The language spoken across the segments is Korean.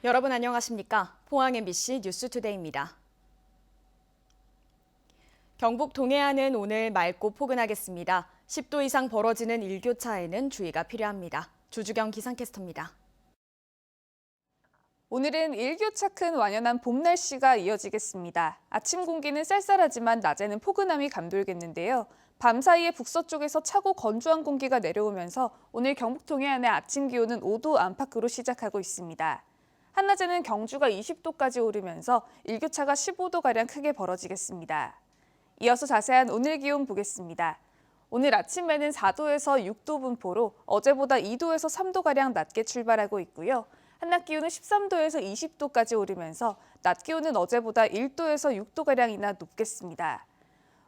여러분 안녕하십니까? 포항 MBC 뉴스투데이입니다. 경북 동해안은 오늘 맑고 포근하겠습니다. 10도 이상 벌어지는 일교차에는 주의가 필요합니다. 주주경 기상캐스터입니다. 오늘은 일교차 큰 완연한 봄 날씨가 이어지겠습니다. 아침 공기는 쌀쌀하지만 낮에는 포근함이 감돌겠는데요. 밤 사이에 북서쪽에서 차고 건조한 공기가 내려오면서 오늘 경북 동해안의 아침 기온은 5도 안팎으로 시작하고 있습니다. 한낮에는 경주가 20도까지 오르면서 일교차가 15도가량 크게 벌어지겠습니다. 이어서 자세한 오늘 기온 보겠습니다. 오늘 아침에는 4도에서 6도 분포로 어제보다 2도에서 3도가량 낮게 출발하고 있고요. 한낮 기온은 13도에서 20도까지 오르면서 낮 기온은 어제보다 1도에서 6도가량이나 높겠습니다.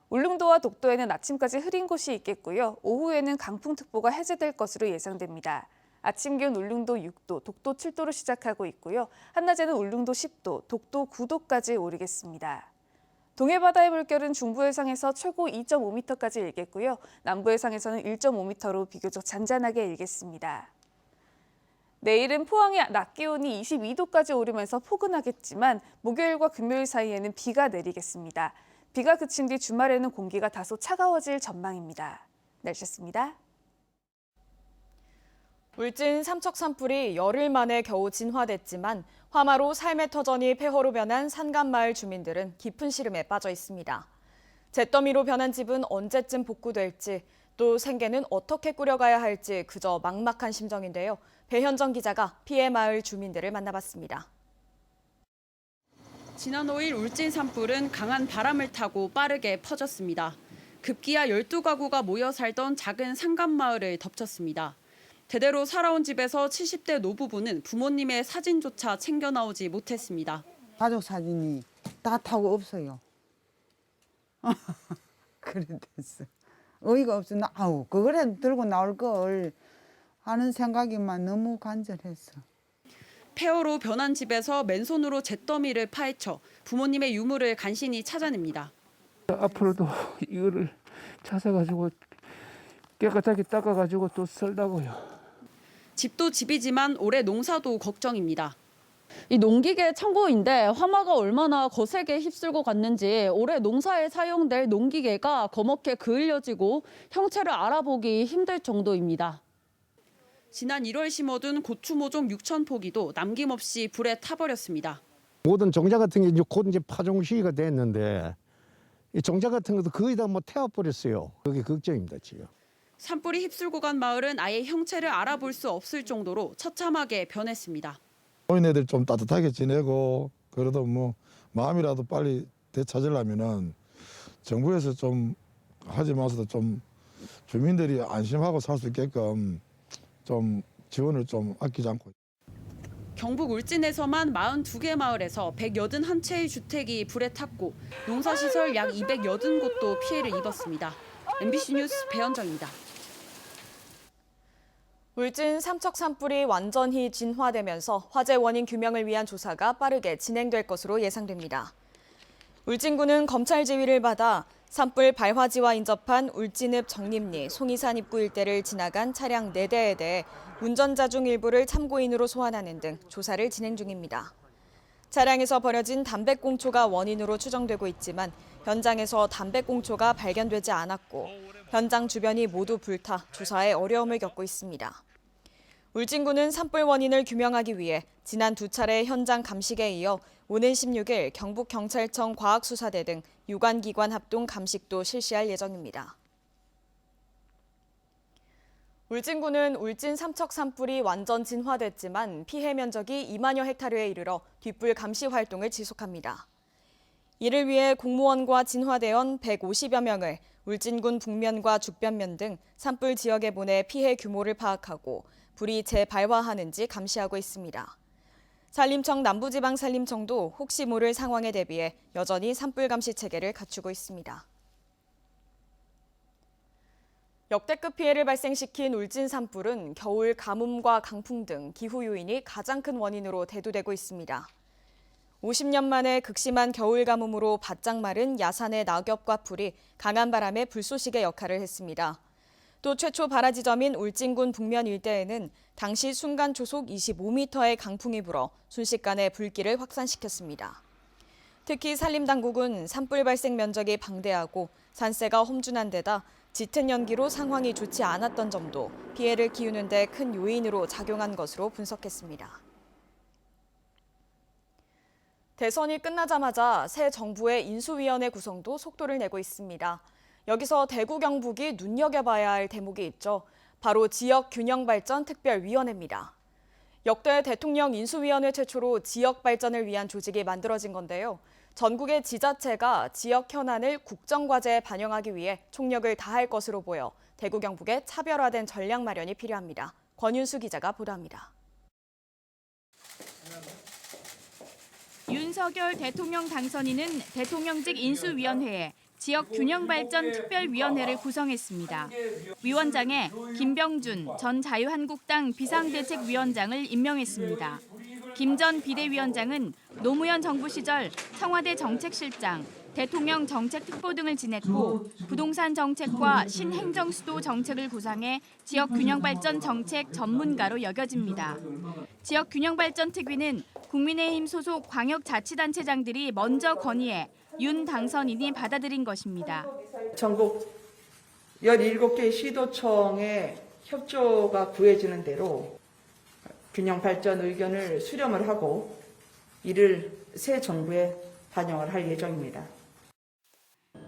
울릉도와 독도에는 아침까지 흐린 곳이 있겠고요. 오후에는 강풍특보가 해제될 것으로 예상됩니다. 아침 기온 울릉도 6도, 독도 7도로 시작하고 있고요. 한낮에는 울릉도 10도, 독도 9도까지 오르겠습니다. 동해바다의 물결은 중부 해상에서 최고 2.5m까지 일겠고요. 남부 해상에서는 1.5m로 비교적 잔잔하게 일겠습니다. 내일은 포항의 낮 기온이 22도까지 오르면서 포근하겠지만 목요일과 금요일 사이에는 비가 내리겠습니다. 비가 그친 뒤 주말에는 공기가 다소 차가워질 전망입니다. 날씨였습니다. 울진 삼척 산불이 열흘 만에 겨우 진화됐지만 화마로 삶의 터전이 폐허로 변한 산간마을 주민들은 깊은 시름에 빠져 있습니다. 잿더미로 변한 집은 언제쯤 복구될지 또 생계는 어떻게 꾸려가야 할지 그저 막막한 심정인데요. 배현정 기자가 피해 마을 주민들을 만나봤습니다. 지난 5일 울진 산불은 강한 바람을 타고 빠르게 퍼졌습니다. 급기야 12가구가 모여 살던 작은 산간마을을 덮쳤습니다. 대대로 살아온 집에서 70대 노부부는 부모님의 사진조차 챙겨 나오지 못했습니다. 가족 사진이 다 타고 없어요. 그래 됐어. 어이가 없어. 그거라도 들고 나올 걸 하는 생각이만 너무 간절했어. 폐허로 변한 집에서 맨손으로 잿더미를 파헤쳐 부모님의 유물을 간신히 찾아냅니다. 앞으로도 이거를 찾아가지고 깨끗하게 닦아가지고 또 썰다고요. 집도 집이지만 올해 농사도 걱정입니다. 이 농기계 창고인데 화마가 얼마나 거세게 휩쓸고 갔는지 올해 농사에 사용될 농기계가 거먹게 그을려지고 형체를 알아보기 힘들 정도입니다. 지난 1월 심어둔 고추 모종 6,000포기도 남김없이 불에 타버렸습니다. 모든 종자 같은 게 이제 곧 이제 파종 시기가 됐는데 이 종자 같은 것도 거의 다 뭐 태워버렸어요. 그게 걱정입니다 지금. 산불이 휩쓸고 간 마을은 아예 형체를 알아볼 수 없을 정도로 처참하게 변했습니다. 노인네들 좀 따뜻하게 지내고 그래도 뭐 마음이라도 빨리 되찾으려면은 정부에서 좀 하지 마서도 좀 주민들이 안심하고 살 수 있게끔 좀 지원을 좀 아끼지 않고. 경북 울진에서만 42개 마을에서 181채의 주택이 불에 탔고 농사시설 약 280곳도 피해를 입었습니다. MBC 뉴스 배현정입니다. 울진 삼척 산불이 완전히 진화되면서 화재 원인 규명을 위한 조사가 빠르게 진행될 것으로 예상됩니다. 울진군은 검찰 지휘를 받아 산불 발화지와 인접한 울진읍 정림리, 송이산 입구 일대를 지나간 차량 4대에 대해 운전자 중 일부를 참고인으로 소환하는 등 조사를 진행 중입니다. 차량에서 버려진 담배꽁초가 원인으로 추정되고 있지만 현장에서 담배꽁초가 발견되지 않았고 현장 주변이 모두 불타 조사에 어려움을 겪고 있습니다. 울진군은 산불 원인을 규명하기 위해 지난 2차례 현장 감식에 이어 오는 16일 경북경찰청 과학수사대 등 유관기관 합동 감식도 실시할 예정입니다. 울진군은 울진 삼척 산불이 완전 진화됐지만 피해 면적이 2만여 헥타르에 이르러 뒷불 감시 활동을 지속합니다. 이를 위해 공무원과 진화대원 150여 명을 울진군 북면과 죽변면 등 산불 지역에 보내 피해 규모를 파악하고 불이 재발화하는지 감시하고 있습니다. 산림청 남부지방산림청도 혹시 모를 상황에 대비해 여전히 산불 감시 체계를 갖추고 있습니다. 역대급 피해를 발생시킨 울진 산불은 겨울 가뭄과 강풍 등 기후 요인이 가장 큰 원인으로 대두되고 있습니다. 50년 만에 극심한 겨울 가뭄으로 바짝 마른 야산의 낙엽과 풀이 강한 바람에 불쏘시개 역할을 했습니다. 또 최초 발화 지점인 울진군 북면 일대에는 당시 순간 초속 25m의 강풍이 불어 순식간에 불길을 확산시켰습니다. 특히 산림당국은 산불 발생 면적이 방대하고 산세가 험준한 데다 짙은 연기로 상황이 좋지 않았던 점도 피해를 키우는 데 큰 요인으로 작용한 것으로 분석했습니다. 대선이 끝나자마자 새 정부의 인수위원회 구성도 속도를 내고 있습니다. 여기서 대구 경북이 눈여겨봐야 할 대목이 있죠. 바로 지역균형발전특별위원회입니다. 역대 대통령 인수위원회 최초로 지역 발전을 위한 조직이 만들어진 건데요. 전국의 지자체가 지역 현안을 국정과제에 반영하기 위해 총력을 다할 것으로 보여 대구 경북의 차별화된 전략 마련이 필요합니다. 권윤수 기자가 보도합니다. 윤석열 대통령 당선인은 대통령직 인수위원회에 지역균형발전특별위원회를 구성했습니다. 위원장에 김병준 전 자유한국당 비상대책위원장을 임명했습니다. 김 전 비대위원장은 노무현 정부 시절 청와대 정책실장, 대통령 정책특보 등을 지냈고 부동산 정책과 신행정수도 정책을 구상해 지역균형발전 정책 전문가로 여겨집니다. 지역균형발전특위는 국민의힘 소속 광역자치단체장들이 먼저 건의해 윤 당선인이 받아들인 것입니다. 전국 17개 시도청의 협조가 구해지는 대로 균형발전 의견을 수렴을 하고 이를 새 정부에 반영을 할 예정입니다.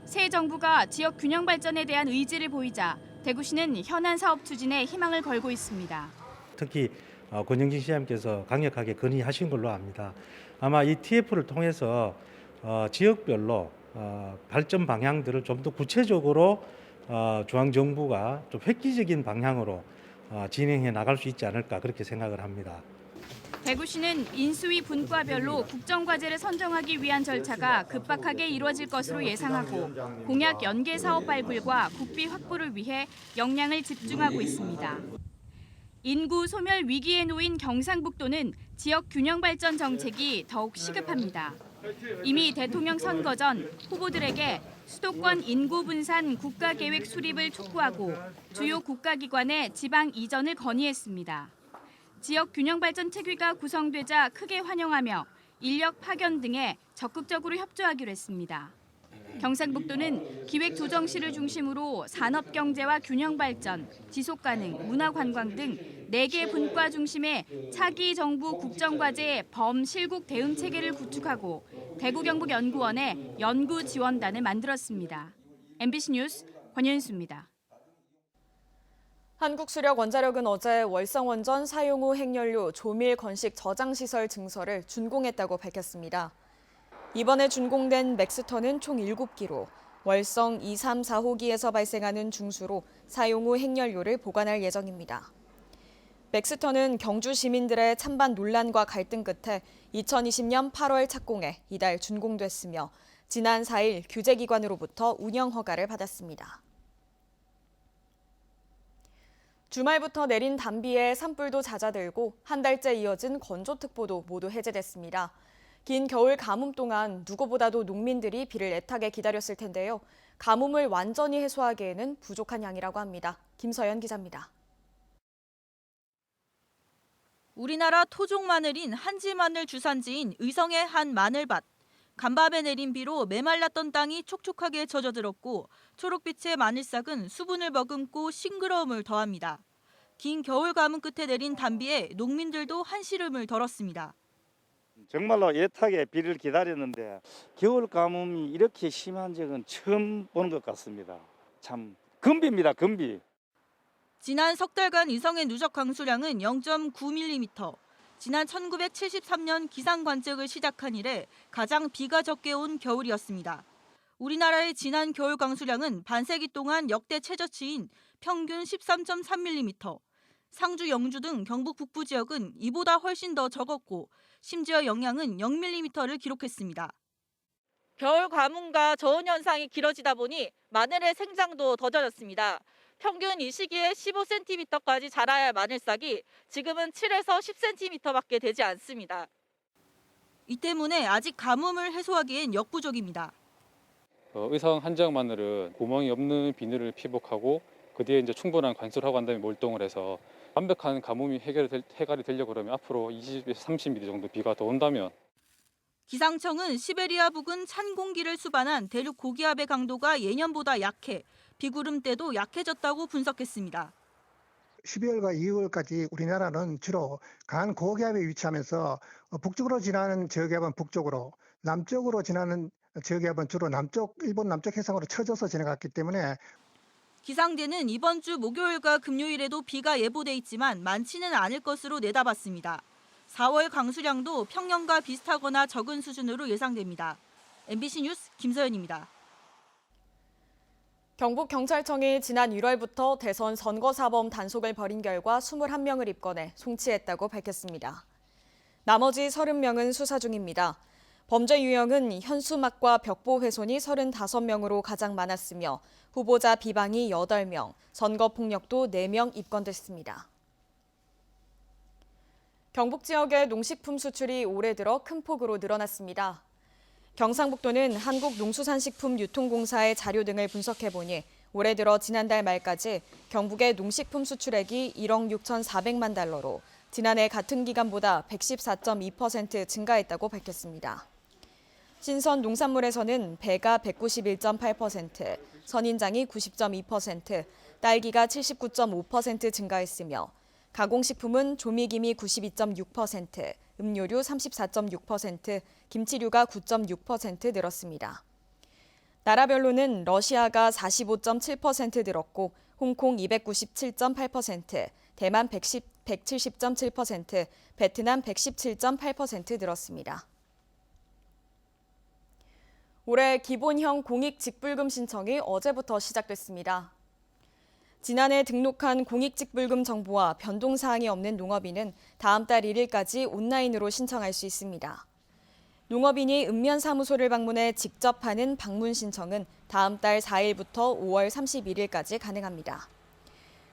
새 정부가 지역 균형 발전에 대한 의지를 보이자 대구시는 현안 사업 추진에 희망을 걸고 있습니다. 특히 권영진 시장님께서 강력하게 건의하신 걸로 압니다. 아마 이 TF를 통해서 지역별로 발전 방향들을 좀 더 구체적으로 중앙정부가 좀 획기적인 방향으로 진행해 나갈 수 있지 않을까 그렇게 생각을 합니다. 대구시는 인수위 분과별로 국정과제를 선정하기 위한 절차가 급박하게 이루어질 것으로 예상하고 공약 연계 사업 발굴과 국비 확보를 위해 역량을 집중하고 있습니다. 인구 소멸 위기에 놓인 경상북도는 지역 균형 발전 정책이 더욱 시급합니다. 이미 대통령 선거 전 후보들에게 수도권 인구 분산 국가계획 수립을 촉구하고 주요 국가기관의 지방 이전을 건의했습니다. 지역 균형 발전 특위가 구성되자 크게 환영하며 인력 파견 등에 적극적으로 협조하기로 했습니다. 경상북도는 기획조정실을 중심으로 산업경제와 균형발전, 지속가능, 문화관광 등 4개 분과 중심의 차기 정부 국정과제 범실국 대응 체계를 구축하고 대구경북연구원에 연구지원단을 만들었습니다. MBC 뉴스 권현수입니다. 한국수력원자력은 어제 월성원전 사용 후 핵연료 조밀 건식 저장시설 증서를 준공했다고 밝혔습니다. 이번에 준공된 맥스터는 총 7기로 월성 2, 3, 4호기에서 발생하는 중수로 사용 후 핵연료를 보관할 예정입니다. 맥스터는 경주 시민들의 찬반 논란과 갈등 끝에 2020년 8월 착공해 이달 준공됐으며 지난 4일 규제기관으로부터 운영 허가를 받았습니다. 주말부터 내린 단비에 산불도 잦아들고 한 달째 이어진 건조특보도 모두 해제됐습니다. 긴 겨울 가뭄 동안 누구보다도 농민들이 비를 애타게 기다렸을 텐데요. 가뭄을 완전히 해소하기에는 부족한 양이라고 합니다. 김서연 기자입니다. 우리나라 토종 마늘인 한지마늘 주산지인 의성의 한 마늘밭. 간밤에 내린 비로 메말랐던 땅이 촉촉하게 젖어들었고 초록빛의 마늘싹은 수분을 머금고 싱그러움을 더합니다. 긴 겨울 가뭄 끝에 내린 단비에 농민들도 한시름을 덜었습니다. 정말로 애타게 비를 기다렸는데 겨울 가뭄이 이렇게 심한 적은 처음 보는 것 같습니다. 참 금비입니다, 금비. 지난 석 달간 의성의 누적 강수량은 0.9mm. 지난 1973년 기상 관측을 시작한 이래 가장 비가 적게 온 겨울이었습니다. 우리나라의 지난 겨울 강수량은 반세기 동안 역대 최저치인 평균 13.3mm. 상주, 영주 등 경북 북부 지역은 이보다 훨씬 더 적었고 심지어 영양은 0mm를 기록했습니다. 겨울 가뭄과 저온 현상이 길어지다 보니 마늘의 생장도 더뎌졌습니다. 평균 이 시기에 15cm까지 자라야 할 마늘싹이 지금은 7에서 10cm밖에 되지 않습니다. 이 때문에 아직 가뭄을 해소하기엔 역부족입니다. 의성 한지역 마늘은 구멍이 없는 비늘을 피복하고 그 뒤에 이제 충분한 관수를 하고 난 다음에 몰동을 해서 완벽한 가뭄이 해결이 되려고 그러면 앞으로 20에서 30mm 정도 비가 더 온다면 기상청은 시베리아 부근 찬 공기를 수반한 대륙 고기압의 강도가 예년보다 약해 비구름대도 약해졌다고 분석했습니다. 12월과 2월까지 우리나라는 주로 강한 고기압에 위치하면서 북쪽으로 지나는 저기압은 북쪽으로, 남쪽으로 지나는 저기압은 주로 일본 남쪽 해상으로 쳐져서 지나갔기 때문에 기상대는 이번 주 목요일과 금요일에도 비가 예보돼 있지만 많지는 않을 것으로 내다봤습니다. 4월 강수량도 평년과 비슷하거나 적은 수준으로 예상됩니다. MBC 뉴스 김서연입니다. 경북경찰청이 지난 1월부터 대선 선거사범 단속을 벌인 결과 21명을 입건해 송치했다고 밝혔습니다. 나머지 30명은 수사 중입니다. 범죄 유형은 현수막과 벽보 훼손이 35명으로 가장 많았으며 후보자 비방이 8명, 선거폭력도 4명 입건됐습니다. 경북 지역의 농식품 수출이 올해 들어 큰 폭으로 늘어났습니다. 경상북도는 한국농수산식품유통공사의 자료 등을 분석해보니 올해 들어 지난달 말까지 경북의 농식품 수출액이 1억 6,400만 달러로 지난해 같은 기간보다 114.2% 증가했다고 밝혔습니다. 신선 농산물에서는 배가 191.8%, 선인장이 90.2%, 딸기가 79.5% 증가했으며 가공식품은 조미김이 92.6%, 음료류 34.6%, 김치류가 9.6% 늘었습니다. 나라별로는 러시아가 45.7% 늘었고 홍콩 297.8%, 대만 170.7%, 베트남 117.8% 늘었습니다. 올해 기본형 공익직불금 신청이 어제부터 시작됐습니다. 지난해 등록한 공익직불금 정보와 변동사항이 없는 농업인은 다음 달 1일까지 온라인으로 신청할 수 있습니다. 농업인이 읍면사무소를 방문해 직접 하는 방문 신청은 다음 달 4일부터 5월 31일까지 가능합니다.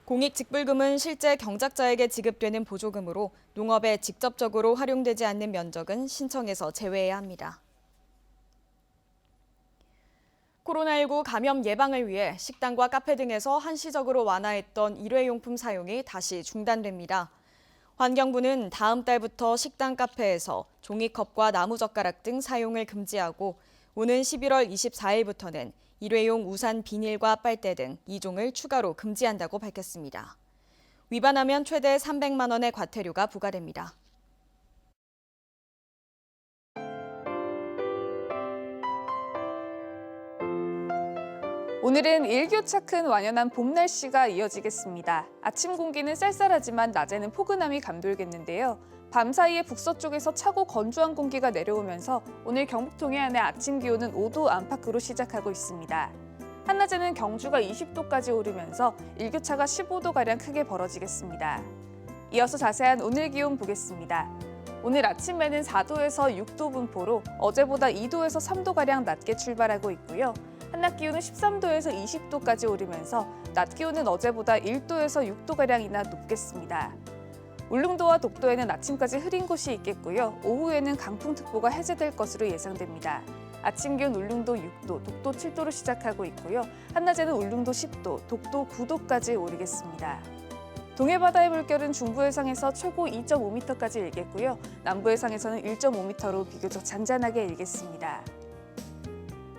공익직불금은 실제 경작자에게 지급되는 보조금으로 농업에 직접적으로 활용되지 않는 면적은 신청에서 제외해야 합니다. 코로나19 감염 예방을 위해 식당과 카페 등에서 한시적으로 완화했던 일회용품 사용이 다시 중단됩니다. 환경부는 다음 달부터 식당, 카페에서 종이컵과 나무젓가락 등 사용을 금지하고 오는 11월 24일부터는 일회용 우산 비닐과 빨대 등 2종을 추가로 금지한다고 밝혔습니다. 위반하면 최대 300만 원의 과태료가 부과됩니다. 오늘은 일교차 큰 완연한 봄 날씨가 이어지겠습니다. 아침 공기는 쌀쌀하지만 낮에는 포근함이 감돌겠는데요. 밤사이에 북서쪽에서 차고 건조한 공기가 내려오면서 오늘 경북 동해안의 아침 기온은 5도 안팎으로 시작하고 있습니다. 한낮에는 경주가 20도까지 오르면서 일교차가 15도가량 크게 벌어지겠습니다. 이어서 자세한 오늘 기온 보겠습니다. 오늘 아침에는 4도에서 6도 분포로 어제보다 2도에서 3도가량 낮게 출발하고 있고요. 한낮 기온은 13도에서 20도까지 오르면서 낮 기온은 어제보다 1도에서 6도가량이나 높겠습니다. 울릉도와 독도에는 아침까지 흐린 곳이 있겠고요. 오후에는 강풍특보가 해제될 것으로 예상됩니다. 아침 기온 울릉도 6도, 독도 7도로 시작하고 있고요. 한낮에는 울릉도 10도, 독도 9도까지 오르겠습니다. 동해바다의 물결은 중부 해상에서 최고 2.5m까지 일겠고요. 남부 해상에서는 1.5m로 비교적 잔잔하게 일겠습니다.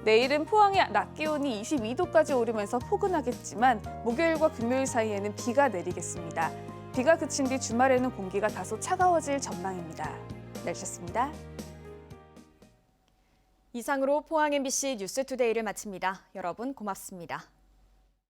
내일은 포항의 낮 기온이 22도까지 오르면서 포근하겠지만 목요일과 금요일 사이에는 비가 내리겠습니다. 비가 그친 뒤 주말에는 공기가 다소 차가워질 전망입니다. 날씨였습니다. 이상으로 포항 MBC 뉴스투데이를 마칩니다. 여러분 고맙습니다.